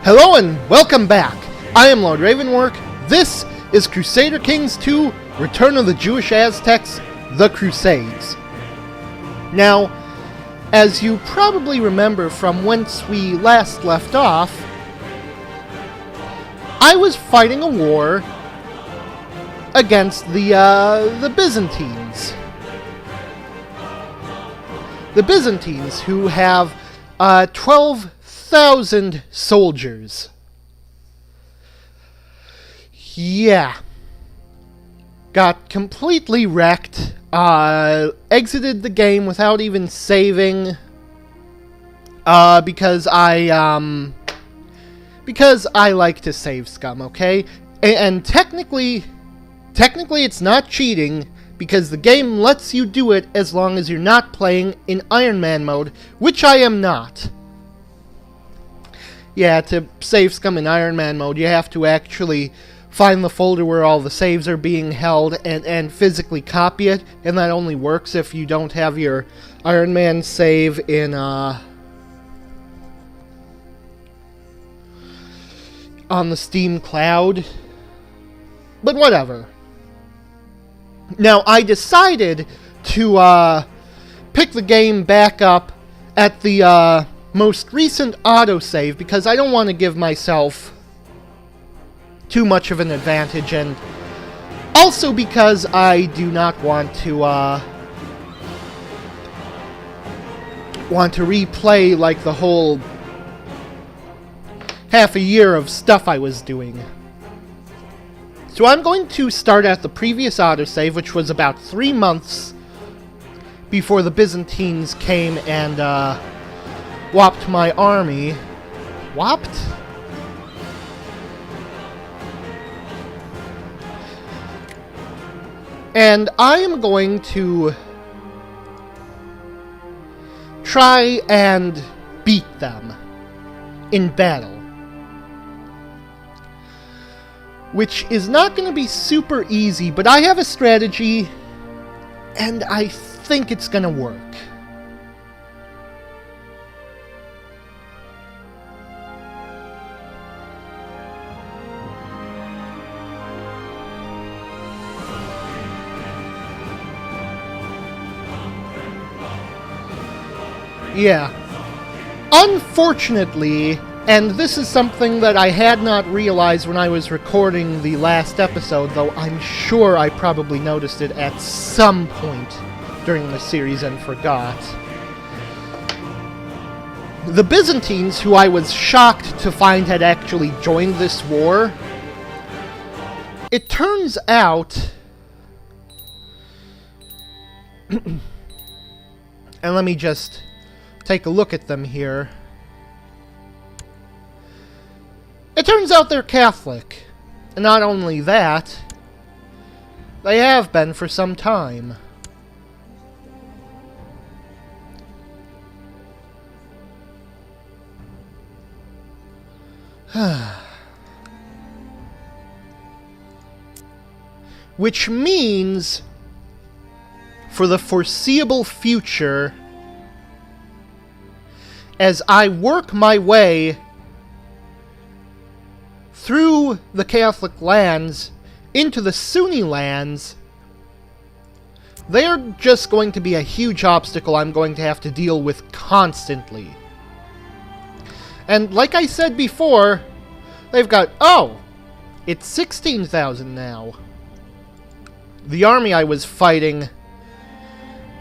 Hello and welcome back. I am Lord Revonworc. This is Crusader Kings II, Return of the Jewish Aztecs, the Crusades. Now, as you probably remember from whence we last left off, I was fighting a war against the Byzantines. The Byzantines, who have 12,000 soldiers. Yeah. Got completely wrecked. Exited the game without even saving. Because I like to save scum, okay? And technically it's not cheating, because the game lets you do it as long as you're not playing in Iron Man mode, which I am not. Yeah, to save scum in Iron Man mode, you have to actually find the folder where all the saves are being held and physically copy it, and that only works if you don't have your Iron Man save in, on the Steam cloud. But whatever. Now, I decided to pick the game back up at the most recent autosave, because I don't want to give myself too much of an advantage, and also because I do not want to replay like the whole half a year of stuff I was doing. So I'm going to start at the previous autosave, which was about 3 months before the Byzantines came and whopped my army. Whopped? And I am going to try and beat them in battle. Which is not going to be super easy, but I have a strategy, and I think it's going to work. Yeah. Unfortunately, and this is something that I had not realized when I was recording the last episode, though I'm sure I probably noticed it at some point during the series and forgot. The Byzantines, who I was shocked to find had actually joined this war, it turns out... and let me just take a look at them here. It turns out they're Catholic. And not only that, they have been for some time. Which means, for the foreseeable future, as I work my way through the Catholic lands into the Sunni lands, they're just going to be a huge obstacle I'm going to have to deal with constantly. And like I said before, they've got, oh, it's 16,000 now. The army I was fighting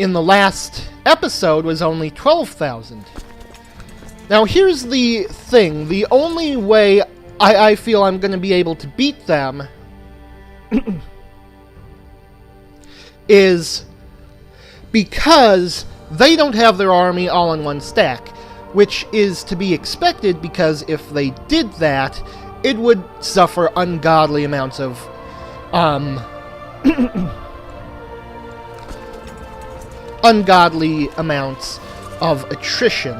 in the last episode was only 12,000. Now here's the thing, the only way I feel I'm going to be able to beat them is because they don't have their army all in one stack, which is to be expected, because if they did that, it would suffer ungodly amounts of ungodly amounts of attrition.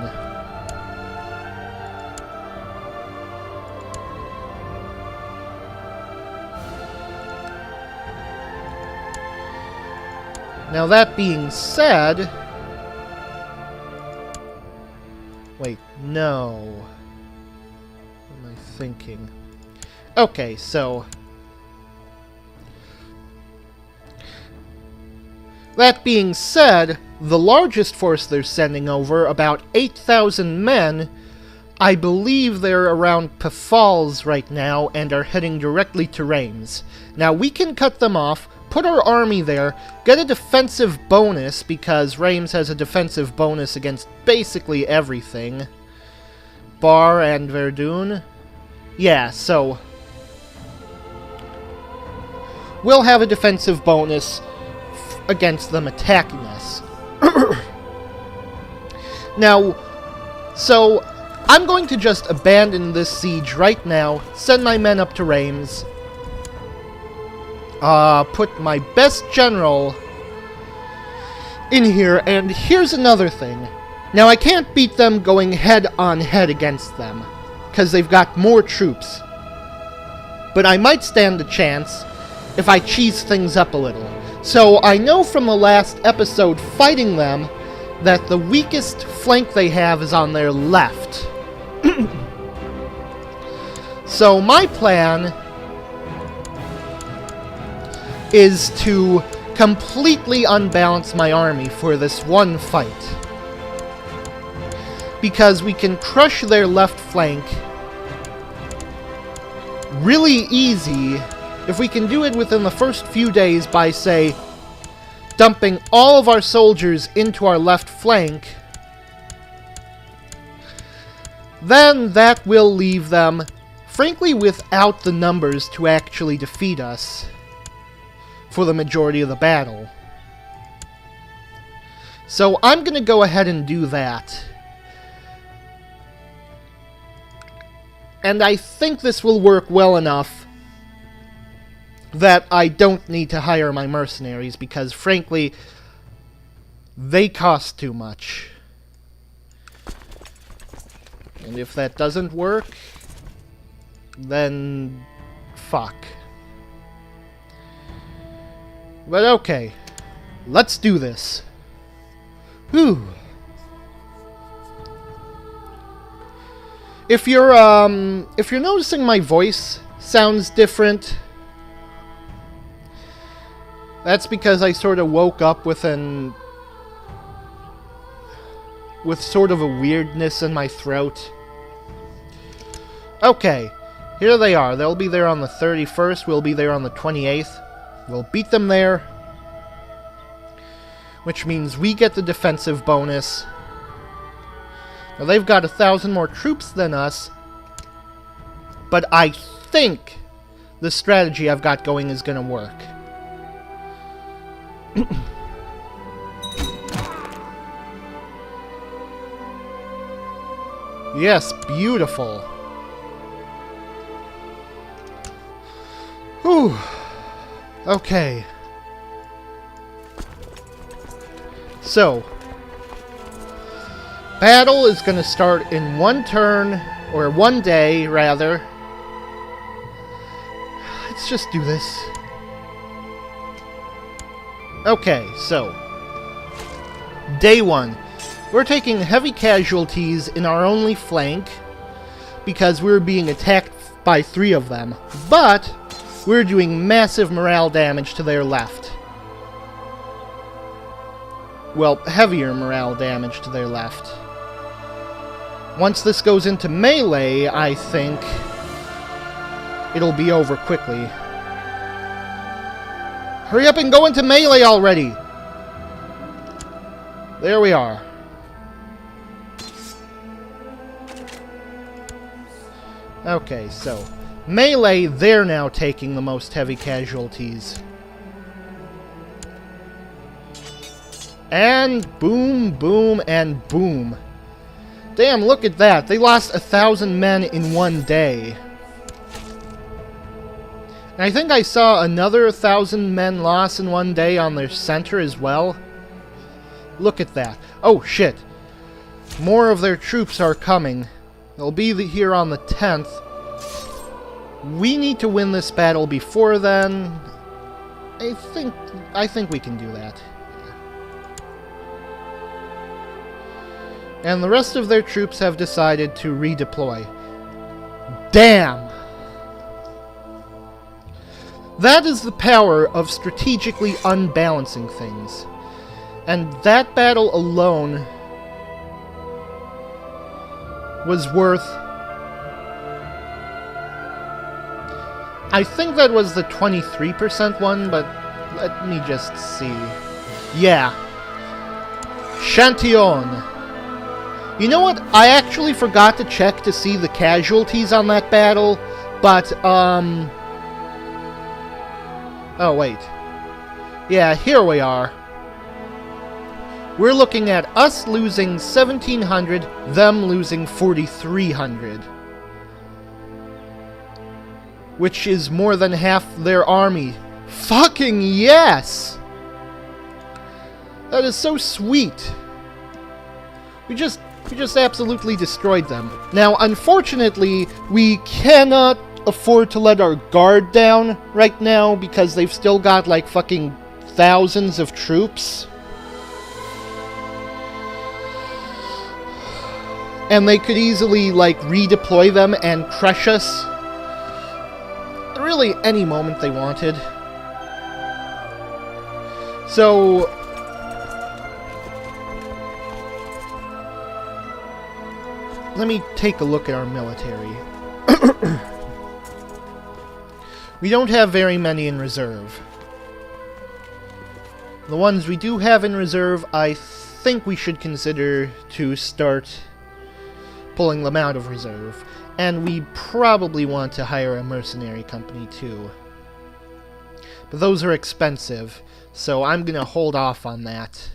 Now that being said... Wait, no. What am I thinking? Okay, so... That being said, the largest force they're sending over, about 8,000 men, I believe they're around Pafals right now and are heading directly to Reims. Now, we can cut them off, put our army there, get a defensive bonus, because Reims has a defensive bonus against basically everything. Bar and Verdun. Yeah, so... we'll have a defensive bonus against them attacking us. Now, so... I'm going to just abandon this siege right now, send my men up to Reims, put my best general in here, and here's another thing. Now, I can't beat them going head-on-head against them, because they've got more troops. But I might stand a chance if I cheese things up a little. So, I know from the last episode fighting them that the weakest flank they have is on their left. So my plan is to completely unbalance my army for this one fight. Because we can crush their left flank really easy if we can do it within the first few days by, say, dumping all of our soldiers into our left flank. Then that will leave them, frankly, without the numbers to actually defeat us for the majority of the battle. So I'm going to go ahead and do that. And I think this will work well enough that I don't need to hire my mercenaries, because, frankly, they cost too much. And if that doesn't work, then fuck. But okay, let's do this. Whew. If you're noticing my voice sounds different, that's because I sort of woke up with sort of a weirdness in my throat. Okay, here they are. They'll be there on the 31st. We'll be there on the 28th. We'll beat them there, which means we get the defensive bonus. Now, they've got 1,000 more troops than us, but I think the strategy I've got going is going to work. Yes, beautiful. Whew. Okay. So, battle is going to start in one turn, or one day, rather. Let's just do this. Okay, so, day one. We're taking heavy casualties in our only flank, because we're being attacked by 3 of them. But we're doing massive morale damage to their left. Well, heavier morale damage to their left. Once this goes into melee, I think it'll be over quickly. Hurry up and go into melee already! There we are. Okay, so melee, they're now taking the most heavy casualties. And boom, boom, and boom. Damn, look at that. They lost 1,000 men in one day. And I think I saw another 1,000 men loss in one day on their center as well. Look at that. Oh, shit. More of their troops are coming. They'll be here on the 10th. We need to win this battle before then. I think we can do that. And the rest of their troops have decided to redeploy. Damn! That is the power of strategically unbalancing things. And that battle alone was worth... I think that was the 23% one, but let me just see. Yeah. Chantillon. You know what? I actually forgot to check to see the casualties on that battle, but, oh, wait. Yeah, here we are. We're looking at us losing 1,700, them losing 4,300. Which is more than half their army. Fucking yes! That is so sweet. We just absolutely destroyed them. Now, unfortunately, we cannot afford to let our guard down right now because they've still got, like, fucking thousands of troops. And they could easily, like, redeploy them and crush us. Really, any moment they wanted. So... let me take a look at our military. We don't have very many in reserve. The ones we do have in reserve, I think we should consider to start pulling them out of reserve. And we probably want to hire a mercenary company too. But those are expensive, so I'm gonna hold off on that.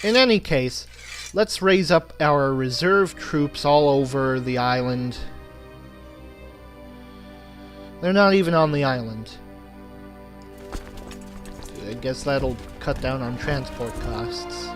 In any case, let's raise up our reserve troops all over the island. They're not even on the island. I guess that'll cut down on transport costs.